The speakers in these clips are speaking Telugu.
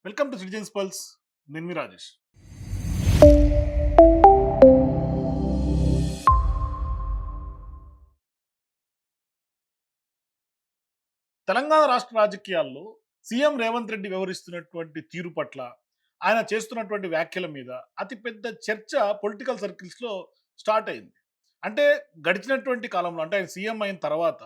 Welcome to citizens pulse. నేను మీ రాజేష్. తెలంగాణ రాష్ట్ర రాజకీయాల్లో సీఎం రేవంత్ రెడ్డి వ్యవహరిస్తున్నటువంటి తీరు పట్ల, ఆయన చేస్తున్నటువంటి వ్యాఖ్యల మీద అతిపెద్ద చర్చ పొలిటికల్ సర్కిల్స్లో స్టార్ట్ అయింది. అంటే గడిచినటువంటి కాలంలో, అంటే ఆయన సీఎం అయిన తర్వాత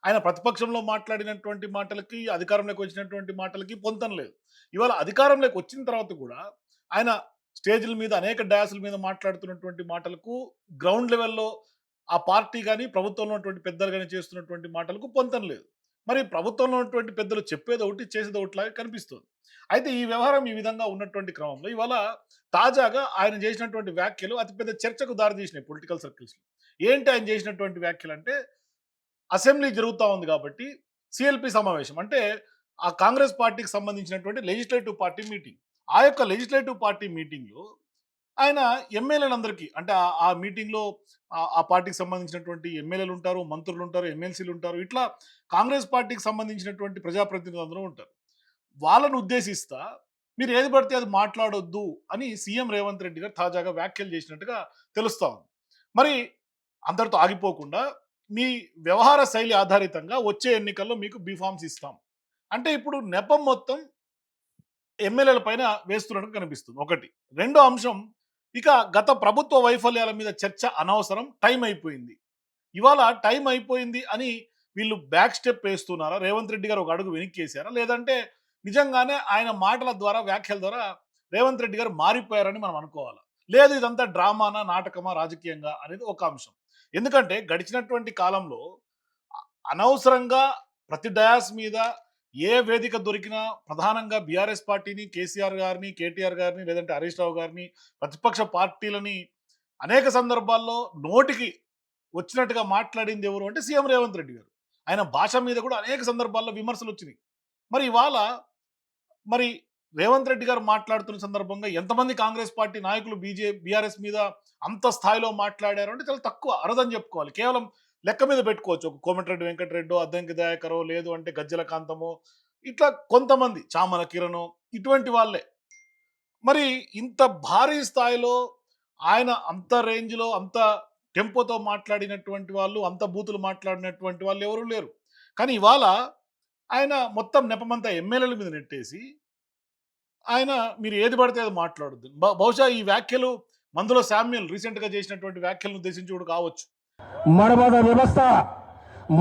ఆయన ప్రతిపక్షంలో మాట్లాడినటువంటి మాటలకి, అధికారంలోకి వచ్చినటువంటి మాటలకి పొంతన లేదు. ఇవాళ అధికారంలోకి వచ్చిన తర్వాత కూడా ఆయన స్టేజ్ల మీద, అనేక డాసుల మీద మాట్లాడుతున్నటువంటి మాటలకు, గ్రౌండ్ లెవెల్లో ఆ పార్టీ కానీ, ప్రభుత్వంలో ఉన్నటువంటి పెద్దలు కానీ చేస్తున్నటువంటి మాటలకు పొంతన లేదు. మరి ప్రభుత్వంలో ఉన్నటువంటి పెద్దలు చెప్పేది ఒకటి, చేసేది ఒకటిలాగా కనిపిస్తుంది. అయితే ఈ వ్యవహారం ఈ విధంగా ఉన్నటువంటి క్రమంలో ఇవాళ తాజాగా ఆయన చేసినటువంటి వ్యాఖ్యలు అతిపెద్ద చర్చకు దారితీసినాయి పొలిటికల్ సర్కిల్స్లో. ఏంటి ఆయన చేసినటువంటి వ్యాఖ్యలు అంటే, అసెంబ్లీ జరుగుతూ ఉంది కాబట్టి సిఎల్పి సమావేశం అంటే ఆ కాంగ్రెస్ పార్టీకి సంబంధించినటువంటి లెజిస్లేటివ్ పార్టీ మీటింగ్. ఆ యొక్క లెజిస్లేటివ్ పార్టీ మీటింగ్లో ఆయన ఎమ్మెల్యేలందరికీ, అంటే ఆ మీటింగ్‌లో ఆ పార్టీకి సంబంధించినటువంటి ఎమ్మెల్యేలు ఉంటారు, మంత్రులు ఉంటారు, ఎమ్మెల్సీలు ఉంటారు. ఇట్లా కాంగ్రెస్ పార్టీకి సంబంధించినటువంటి ప్రజాప్రతినిధులందరూ ఉంటారు. వాళ్ళను ఉద్దేశిస్తా మీరు ఏది పడితే అది మాట్లాడొద్దు అని సీఎం రేవంత్ రెడ్డి గారు తాజాగా వ్యాఖ్యలు చేసినట్టుగా తెలుస్తా ఉంది. మరి అందరితో ఆగిపోకుండా మీ వ్యవహార శైలి ఆధారితంగా వచ్చే ఎన్నికల్లో మీకు బీఫార్మ్స్ ఇస్తాం. అంటే ఇప్పుడు నెపం మొత్తం ఎమ్మెల్యేల పైన వేస్తున్నట్టు కనిపిస్తుంది ఒకటి. రెండో అంశం, ఇక గత ప్రభుత్వ వైఫల్యాల మీద చర్చ అనవసరం, టైం అయిపోయింది. ఇవాళ టైం అయిపోయింది అని వీళ్ళు బ్యాక్ స్టెప్ వేస్తున్నారా? రేవంత్ రెడ్డి గారు ఒక అడుగు వెనక్కేసారా? లేదంటే నిజంగానే ఆయన మాటల ద్వారా, వ్యాఖ్యల ద్వారా రేవంత్ రెడ్డి గారు మారిపోయారని మనం అనుకోవాలా? లేదు ఇదంతా డ్రామానా, నాటకమా, రాజకీయంగా అనేది ఒక అంశం. ఎందుకంటే గడిచినటువంటి కాలంలో అనవసరంగా ప్రతి డయాస్ మీద ఏ వేదిక దొరికినా ప్రధానంగా బీఆర్ఎస్ పార్టీని, కేసీఆర్ గారిని, కేటీఆర్ గారిని, లేదంటే హరీష్ రావు గారిని, ప్రతిపక్ష పార్టీలని అనేక సందర్భాల్లో నోటికి వచ్చినట్టుగా మాట్లాడింది ఎవరు అంటే సీఎం రేవంత్ రెడ్డి గారు. ఆయన భాష మీద కూడా అనేక సందర్భాల్లో విమర్శలు వచ్చినాయి. మరి ఇవాళ మరి రేవంత్ రెడ్డి గారు మాట్లాడుతున్న సందర్భంగా ఎంతమంది కాంగ్రెస్ పార్టీ నాయకులు బీఆర్ఎస్ మీద అంత స్థాయిలో మాట్లాడారు అంటే చాలా తక్కువ, అరుదని చెప్పుకోవాలి. కేవలం లెక్క మీద పెట్టుకోవచ్చు. ఒక కోమటిరెడ్డి వెంకటరెడ్డో, అద్దంకి దయాకరో, లేదు అంటే గజ్జల కాంతమో, ఇట్లా కొంతమంది చామల కిరణో, ఇటువంటి వాళ్ళే. మరి ఇంత భారీ స్థాయిలో ఆయన అంత రేంజ్‌లో, అంత టెంపోతో మాట్లాడినటువంటి వాళ్ళు, అంత బూతులు మాట్లాడినటువంటి వాళ్ళు ఎవరు లేరు. కానీ ఇవాళ ఆయన మొత్తం నెపమంతా ఎమ్మెల్యేల మీద నెట్టేసి, ఆయన మీరు ఏది పడితే అది మాట్లాడొద్దు. బహుశా ఈ వ్యాఖ్యలు మందుల శామ్యూల్ రీసెంట్‌గా చేసినటువంటి వ్యాఖ్యలను ఉద్దేశించి కూడా కావచ్చు. మడవాద వ్యవస్థ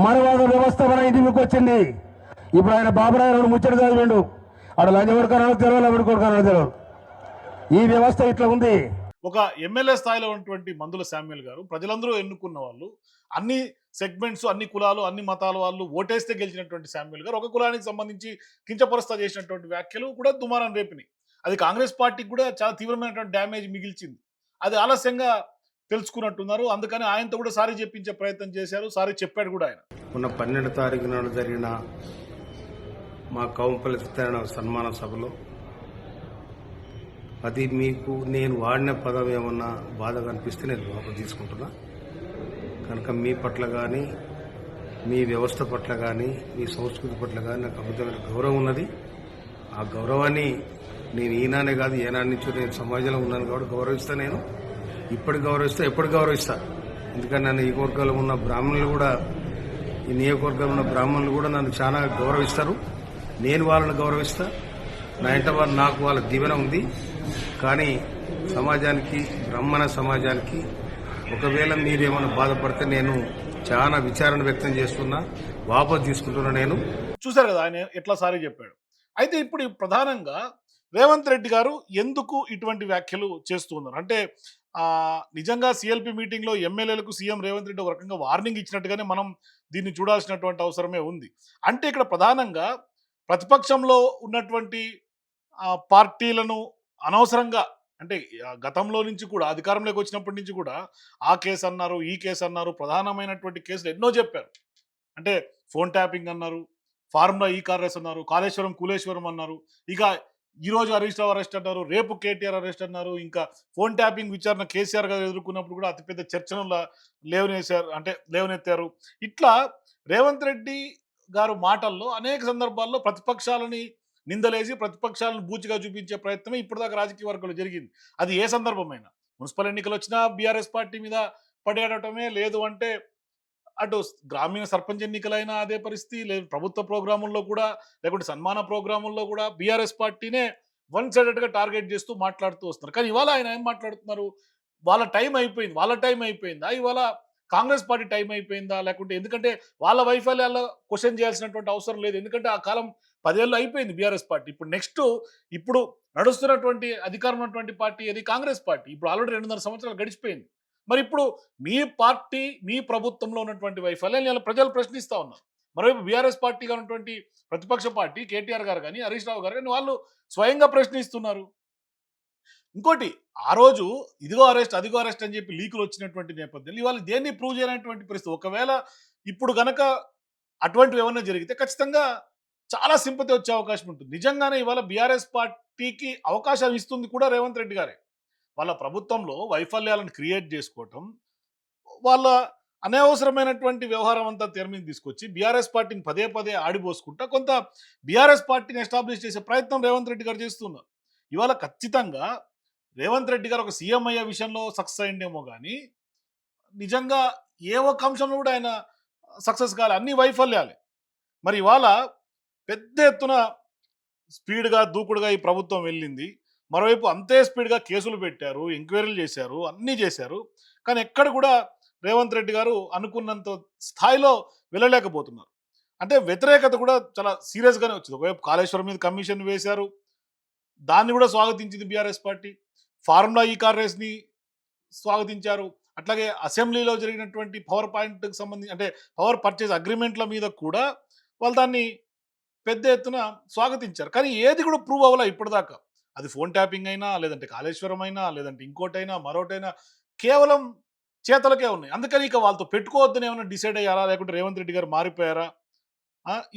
మడవాద వ్యవస్థ మన ఇంటి మీకు వచ్చింది. ఇప్పుడు ఆయన బాబురావు ముచ్చట చదివిండు. ఆడ లంచ కొడుకనో తెలియదు, ఎవరి కొడుకనో తెలియదు. ఈ వ్యవస్థ ఇట్లా ఉంది. ఒక ఎమ్మెల్యే స్థాయిలో ఉన్నటువంటి మందుల శామ్యూల్ గారు ప్రజలందరూ ఎన్నుకున్న వాళ్ళు, అన్ని సెగ్మెంట్స్, అన్ని కులాలు, అన్ని మతాల వాళ్ళు ఓటేస్తే గెలిచినటువంటి శామ్యూల్ గారు ఒక కులానికి సంబంధించి కించపరుస్తా చేసినటువంటి వ్యాఖ్యలు కూడా దుమారం రేపినాయి. అది కాంగ్రెస్ పార్టీకి కూడా చాలా తీవ్రమైనటువంటి డ్యామేజ్ మిగిల్చింది. అది ఆలస్యంగా తెలుసుకున్నట్టున్నారు. అందుకని ఆయనతో కూడా సారీ చెప్పించే ప్రయత్నం చేశారు. సారీ చెప్పాడు కూడా ఆయన. మొన్న 12 తారీఖు నాడు జరిగిన మా కౌంపల్లి సత్యనారాయణ సన్మాన సభలో అది మీకు నేను వాడిన పదం ఏమన్నా బాధ కనిపిస్తే నేను లోపల తీసుకుంటున్నా. కనుక మీ పట్ల కానీ, మీ వ్యవస్థ పట్ల కానీ, మీ సంస్కృతి పట్ల కానీ నాకు అమితమైన గౌరవం ఉన్నది. ఆ గౌరవాన్ని నేను ఈనానే కాదు, ఏనాటి నుంచో నేను సమాజంలో ఉన్నాను కాబట్టి గౌరవిస్తా. నేను ఇప్పటికి గౌరవిస్తా, ఎప్పుడు గౌరవిస్తా. ఎందుకంటే నన్ను ఈ వర్గంలో ఉన్న బ్రాహ్మణులు కూడా, ఈ నియోజకవర్గంలో ఉన్న బ్రాహ్మణులు కూడా నన్ను చాలా గౌరవిస్తారు. నేను వాళ్ళని గౌరవిస్తా. నా ఇంట వాళ్ళు, నాకు వాళ్ళ దీవెన ఉంది. కానీ సమాజానికి, బ్రాహ్మణ సమాజానికి ఒకవేళ మీరేమైనా బాధపడితే నేను చాలా విచారణ వ్యక్తం చేస్తున్నా, వాపసు తీసుకుంటున్నా. నేను చూశారు కదా ఆయన ఎట్లా సారీ చెప్పాడు. అయితే ఇప్పుడు ప్రధానంగా రేవంత్ రెడ్డి గారు ఎందుకు ఇటువంటి వ్యాఖ్యలు చేస్తూ ఉన్నారు అంటే, నిజంగా సిఎల్పి మీటింగ్లో ఎమ్మెల్యేలకు సీఎం రేవంత్ రెడ్డి ఒక రకంగా వార్నింగ్ ఇచ్చినట్టుగానే మనం దీన్ని చూడాల్సినటువంటి అవసరమే ఉంది. అంటే ఇక్కడ ప్రధానంగా ప్రతిపక్షంలో ఉన్నటువంటి పార్టీలను అనవసరంగా, అంటే గతంలో నుంచి కూడా అధికారంలోకి వచ్చినప్పటి నుంచి కూడా ఆ కేసు అన్నారు, ఈ కేసు అన్నారు, ప్రధానమైనటువంటి కేసులు ఎన్నో చెప్పారు. అంటే ఫోన్ ట్యాపింగ్ అన్నారు, ఫార్ములా ఈ కార్రెస్ అన్నారు, కాళేశ్వరం కూలేశ్వరం అన్నారు, ఇక ఈరోజు హరీష్ రావు అరెస్ట్ అన్నారు, రేపు కేటీఆర్ అరెస్ట్ అన్నారు. ఇంకా ఫోన్ ట్యాపింగ్ విచారణ కేసీఆర్ గారు ఎదుర్కొన్నప్పుడు కూడా అతిపెద్ద చర్చను లేవనెత్తారు. ఇట్లా రేవంత్ రెడ్డి గారు మాటల్లో అనేక సందర్భాల్లో ప్రతిపక్షాలని నిందలేసి ప్రతిపక్షాలను బూచిగా చూపించే ప్రయత్నమే ఇప్పటిదాకా రాజకీయ వర్గంలో జరిగింది. అది ఏ సందర్భమైనా. మున్సిపల్ ఎన్నికలు వచ్చినా బీఆర్ఎస్ పార్టీ మీద పడేయడటమే, లేదు అంటే అటు గ్రామీణ సర్పంచ్ ఎన్నికలైనా అదే పరిస్థితి, లేదు ప్రభుత్వ ప్రోగ్రాముల్లో కూడా, లేకుంటే సన్మాన ప్రోగ్రాముల్లో కూడా బీఆర్ఎస్ పార్టీనే వన్ సైడెడ్‌గా టార్గెట్ చేస్తూ మాట్లాడుతూ వస్తున్నారు. కానీ ఇవాళ ఆయన ఏం మాట్లాడుతున్నారు? వాళ్ళ టైం అయిపోయింది. వాళ్ళ టైం అయిపోయిందా? ఇవాళ కాంగ్రెస్ పార్టీ టైం అయిపోయిందా? లేకుంటే ఎందుకంటే వాళ్ళ వైఫల్యాల్లో క్వెషన్ చేయాల్సినటువంటి అవసరం లేదు. ఎందుకంటే ఆ కాలం 10 ఏళ్ళు అయిపోయింది బీఆర్ఎస్ పార్టీ. ఇప్పుడు నడుస్తున్నటువంటి అధికారంలో ఉన్నటువంటి పార్టీ ఏది? కాంగ్రెస్ పార్టీ. ఇప్పుడు ఆల్రెడీ 2.5 సంవత్సరాలు గడిచిపోయింది. మరి ఇప్పుడు మీ పార్టీ, మీ ప్రభుత్వంలో ఉన్నటువంటి వైఫల్యాన్ని ఇలా ప్రజలు ప్రశ్నిస్తా ఉన్నారు. మరోవైపు బీఆర్ఎస్ పార్టీగా ఉన్నటువంటి ప్రతిపక్ష పార్టీ కేటీఆర్ గారు గాని, హరీష్ రావు గారు గాని వాళ్ళు స్వయంగా ప్రశ్నిస్తున్నారు. ఇంకోటి, ఆ రోజు ఇదిగో అరెస్ట్, అదిగో అరెస్ట్ అని చెప్పి లీకులు వచ్చినటువంటి నేపథ్యంలో ఇవాళ దేన్ని ప్రూవ్ చేయనటువంటి పరిస్థితి. ఒకవేళ ఇప్పుడు గనక అటువంటివి ఏమన్నా జరిగితే ఖచ్చితంగా చాలా సింపతి వచ్చే అవకాశం ఉంటుంది. నిజంగానే ఇవాళ బీఆర్ఎస్ పార్టీకి అవకాశం ఇస్తుంది కూడా రేవంత్ రెడ్డి గారే. వాళ్ళ ప్రభుత్వంలో వైఫల్యాలను క్రియేట్ చేసుకోవటం, వాళ్ళ అనవసరమైనటువంటి వ్యవహారం అంతా తెర మీద తీసుకొచ్చి బీఆర్ఎస్ పార్టీని పదే పదే ఆడిపోసుకుంటా కొంత బీఆర్ఎస్ పార్టీని ఎస్టాబ్లిష్ చేసే ప్రయత్నం రేవంత్ రెడ్డి గారు చేస్తున్నారు. ఇవాళ ఖచ్చితంగా రేవంత్ రెడ్డి గారు ఒక సీఎం అయ్యే విషయంలో సక్సెస్ అయిండేమో కానీ నిజంగా ఏ ఒక్క అంశంలో కూడా ఆయన సక్సెస్ కాలే. అన్ని వైఫల్యాలే. మరి ఇవాళ పెద్ద ఎత్తున స్పీడ్‌గా, దూకుడుగా ఈ ప్రభుత్వం వెళ్ళింది. మరోవైపు అంతే స్పీడ్‌గా కేసులు పెట్టారు, ఎంక్వైరీలు చేశారు, అన్నీ చేశారు. కానీ ఎక్కడ కూడా రేవంత్ రెడ్డి గారు అనుకున్నంత స్థాయిలో వెళ్ళలేకపోతున్నారు. అంటే వ్యతిరేకత కూడా చాలా సీరియస్‌గానే వచ్చింది. ఒకవైపు కాళేశ్వరం మీద కమిషన్ వేశారు. దాన్ని కూడా స్వాగతించింది బీఆర్ఎస్ పార్టీ. ఫార్ములా ఈ కార్ రేస్‌ని స్వాగతించారు. అట్లాగే అసెంబ్లీలో జరిగినటువంటి పవర్ పాయింట్‌కి సంబంధించి అంటే పవర్ పర్చేజ్ అగ్రీమెంట్‌ల మీద కూడా వాళ్ళు దాన్ని పెద్ద ఎత్తున స్వాగతించారు. కానీ ఏది కూడా ప్రూవ్ అవ్వలే ఇప్పటిదాకా. అది ఫోన్ ట్యాపింగ్ అయినా, లేదంటే కాళేశ్వరం అయినా, లేదంటే ఇంకోటైనా, మరోటైనా కేవలం చేతలకే ఉన్నాయి. అందుకని ఇక వాళ్ళతో పెట్టుకోవద్దని ఏమైనా డిసైడ్ అయ్యారా? లేకుంటే రేవంత్ రెడ్డి గారు మారిపోయారా?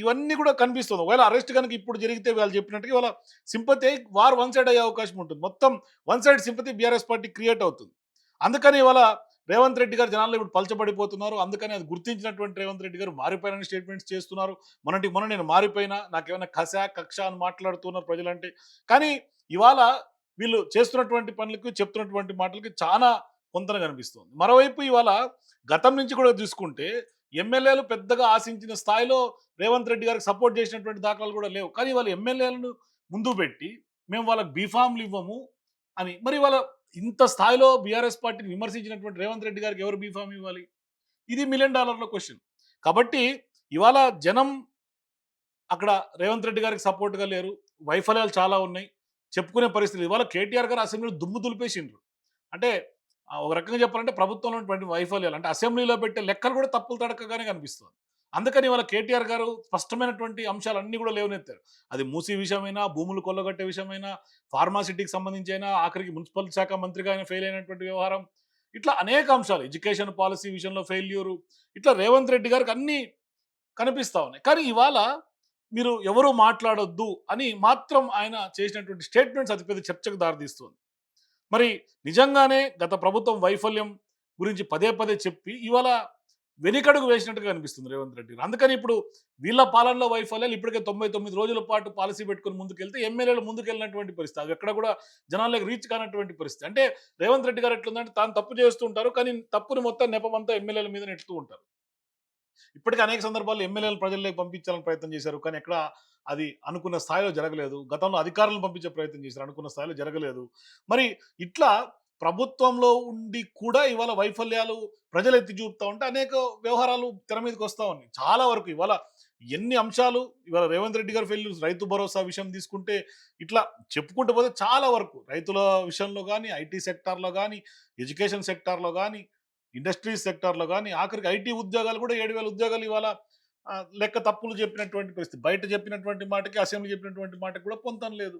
ఇవన్నీ కూడా కనిపిస్తుంది. ఒకవేళ అరెస్ట్ గనుక ఇప్పుడు జరిగితే వాళ్ళు చెప్పినట్టుగా ఇవాళ సింపతి వార్ వన్ సైడ్ అయ్యే అవకాశం ఉంటుంది. మొత్తం one side sympathy BRS party create అవుతుంది. అందుకని ఇవాళ రేవంత్ రెడ్డి గారు జనాల్లో ఇప్పుడు పలచబడిపోతున్నారు. అందుకని అది గుర్తించినటువంటి రేవంత్ రెడ్డి గారు మారిపోయారని స్టేట్మెంట్స్ చేస్తున్నారు. మొన్న నేను మారిపోయినా, నాకేమైనా కక్ష అని మాట్లాడుతున్నారు ప్రజలంటే. కానీ ఇవాళ వీళ్ళు చేస్తున్నటువంటి పనులకు, చెప్తున్నటువంటి మాటలకి చాలా పొంతన కనిపిస్తుంది. మరోవైపు ఇవాళ గతం నుంచి కూడా చూసుకుంటే ఎమ్మెల్యేలు పెద్దగా ఆశించిన స్థాయిలో రేవంత్ రెడ్డి గారికి సపోర్ట్ చేసినటువంటి దాఖలాలు కూడా లేవు. కానీ వాళ్ళ ఎమ్మెల్యేలను ముందు పెట్టి మేము వాళ్ళకి బీఫామ్లు ఇవ్వము అని, మరి వాళ్ళ ఇంత స్థాయిలో బీఆర్ఎస్ పార్టీని విమర్శించినటువంటి రేవంత్ రెడ్డి గారికి ఎవరు బీఫామ్ ఇవ్వాలి? ఇది $1,000,000 క్వశ్చన్. కాబట్టి ఇవాళ జనం అక్కడ రేవంత్ రెడ్డి గారికి సపోర్ట్‌గా లేరు. వైఫల్యాలు చాలా ఉన్నాయి. చెప్పుకునే పరిస్థితి. ఇవాళ కేటీఆర్ గారు అసెంబ్లీలో దుమ్ము దులిపేసిండ్రు. అంటే ఒక రకంగా చెప్పాలంటే ప్రభుత్వంలో ఉన్నటువంటి వైఫల్యాలు అంటే అసెంబ్లీలో పెట్టే లెక్కలు కూడా తప్పులు తడకగానే కనిపిస్తుంది. అందుకని ఇవాళ కేటీఆర్ గారు స్పష్టమైనటువంటి అంశాలన్నీ కూడా లేవనెత్తారు. అది మూసీ విషయమైనా, భూములు కొల్లగొట్టే విషయమైనా, ఫార్మాసిటీకి సంబంధించి అయినా, ఆఖరికి మున్సిపల్ శాఖ మంత్రిగా ఆయన ఫెయిల్ అయినటువంటి వ్యవహారం. ఇట్లా అనేక అంశాలు ఎడ్యుకేషన్ పాలసీ విషయంలో ఫెయిల్యూరు. ఇట్లా రేవంత్ రెడ్డి గారికి అన్నీ కనిపిస్తా ఉన్నాయి. కానీ ఇవాళ మీరు ఎవరు మాట్లాడొద్దు అని మాత్రం ఆయన చేసినటువంటి స్టేట్మెంట్స్ అతిపెద్ద చర్చకు దారితీస్తుంది. మరి నిజంగానే గత ప్రభుత్వం వైఫల్యం గురించి పదే పదే చెప్పి ఇవాళ వెనుకడుగు వేసినట్టుగా అనిపిస్తుంది రేవంత్ రెడ్డి గారు. అందుకని ఇప్పుడు వీళ్ళ పాలనలో వైఫల్యాలు ఇప్పటికే 99 రోజుల పాటు పాలసీ పెట్టుకొని ముందుకెళ్తే ఎమ్మెల్యేలు ముందుకెళ్ళినటువంటి పరిస్థితి. అవి ఎక్కడ కూడా జనాలకు రీచ్ కానటువంటి పరిస్థితి. అంటే రేవంత్ రెడ్డి గారు ఎట్లుందంటే తాను తప్పు చేస్తూ ఉంటారు. కానీ తప్పుని మొత్తం నెపమంతా ఎమ్మెల్యేల మీద నెట్టుతూ ఉంటారు. ఇప్పటికే అనేక సందర్భాల్లో ఎమ్మెల్యేలు ప్రజల్లోకి పంపించాలని ప్రయత్నం చేశారు. కానీ ఎక్కడ అది అనుకున్న స్థాయిలో జరగలేదు. గతంలో అధికారులను పంపించే ప్రయత్నం చేశారు. అనుకున్న స్థాయిలో జరగలేదు. మరి ఇట్లా ప్రభుత్వంలో ఉండి కూడా ఇవాళ వైఫల్యాలు ప్రజలు ఎత్తి చూపుతా ఉంటే అనేక వ్యవహారాలు తెర మీదకి వస్తా ఉన్నాయి. చాలా వరకు ఇవాళ ఎన్ని అంశాలు ఇవాళ రేవంత్ రెడ్డి గారు ఫెయిల్యూర్స్, రైతు భరోసా విషయం తీసుకుంటే ఇట్లా చెప్పుకుంటూ పోతే చాలా వరకు రైతుల విషయంలో కానీ, ఐటీ సెక్టార్‌లో కానీ, ఎడ్యుకేషన్ సెక్టార్‌లో కానీ, ఇండస్ట్రీస్ సెక్టార్‌లో గాని, ఆఖరికి ఐటీ ఉద్యోగాలు కూడా 7,000 ఉద్యోగాలు ఇవాళ లెక్క తప్పులు చెప్పినటువంటి పరిస్థితి. బయట చెప్పినటువంటి మాటకి, అసెంబ్లీ చెప్పినటువంటి మాటకి కూడా పొంతన లేదు.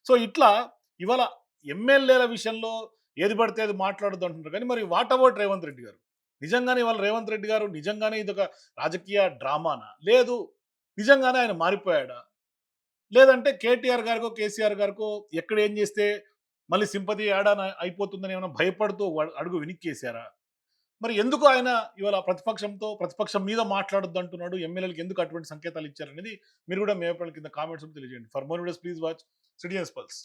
సో, ఇట్లా ఇవాళ ఎమ్మెల్యేల విషయంలో ఏది పడితే అది మాట్లాడొద్దు అంటున్నారు. కానీ మరి వాట్ అబౌట్ రేవంత్ రెడ్డి గారు? నిజంగానే ఇవాళ రేవంత్ రెడ్డి గారు నిజంగానే ఇదొక రాజకీయ డ్రామానా? లేదు నిజంగానే ఆయన మారిపోయాడా? లేదంటే కేటీఆర్ గారికో, కేసీఆర్ గారికో ఎక్కడ ఏం చేస్తే మళ్ళీ సింపతి యాడ్ ఆన్ అయిపోతుందని ఏమైనా భయపడుతూ అడుగు వెనక్కేసారా? మరి ఎందుకు ఆయన ఇవాళ ప్రతిపక్షం మీద మాట్లాడొద్దు అంటున్నాడు, ఎమ్మెల్యేలకు ఎందుకు అటువంటి సంకేతాలు ఇచ్చారనేది మీరు కూడా మీ అభిప్రాయాల కింద కామెంట్స్ తెలియజేయండి. For more videos please watch citizens pulse.